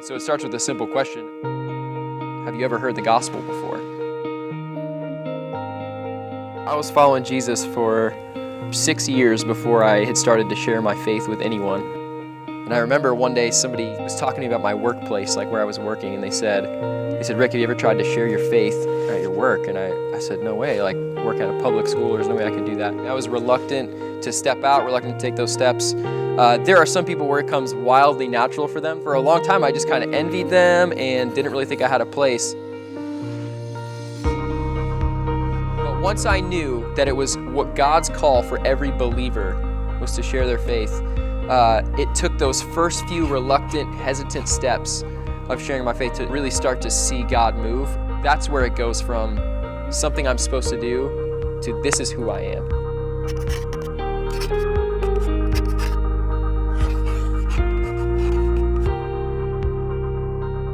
So it starts with a simple question. Have you ever heard the gospel before? I was following Jesus for 6 years before I had started to share my faith with anyone. And I remember one day somebody was talking to me about my workplace, like where I was working, and they said, Rick, have you ever tried to share your faith at your work? And I said, no way, like work at a public school, there's no way I can do that. And I was reluctant to step out, reluctant to take those steps. There are some people where it comes wildly natural for them. For a long time, I just kind of envied them and didn't really think I had a place. But once I knew that it was what God's call for every believer was to share their faith, it took those first few reluctant, hesitant steps of sharing my faith to really start to see God move. That's where it goes from something I'm supposed to do to this is who I am.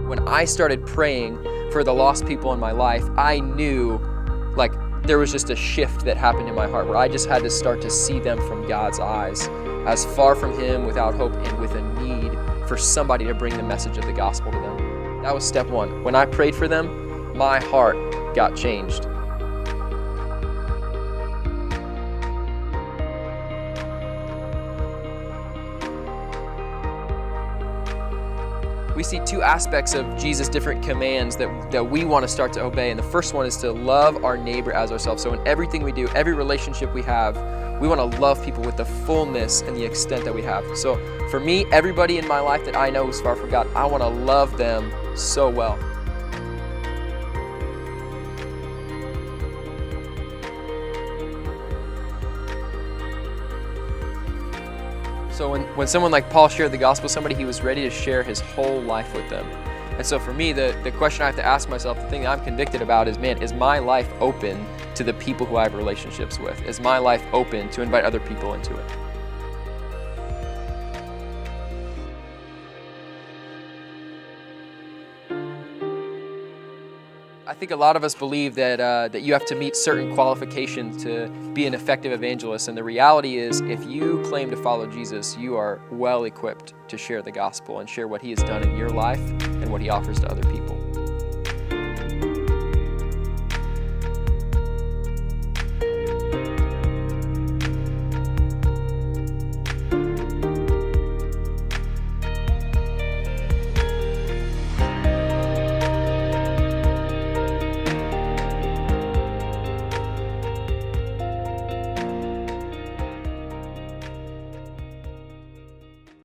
When I started praying for the lost people in my life, I knew like there was just a shift that happened in my heart where I just had to start to see them from God's eyes, as far from Him, without hope, and with a need for somebody to bring the message of the gospel to them. That was step one. When I prayed for them, my heart got changed. We see two aspects of Jesus' different commands that we want to start to obey. And the first one is to love our neighbor as ourselves. So in everything we do, every relationship we have, we want to love people with the fullness and the extent that we have. So for me, everybody in my life that I know who's far from God, I want to love them so well. So when someone like Paul shared the gospel with somebody, he was ready to share his whole life with them. And so for me, the question I have to ask myself, the thing I'm convicted about is, man, is my life open to the people who I have relationships with? Is my life open to invite other people into it? I think a lot of us believe that you have to meet certain qualifications to be an effective evangelist. And the reality is, if you claim to follow Jesus, you are well equipped to share the gospel and share what He has done in your life and what He offers to other people.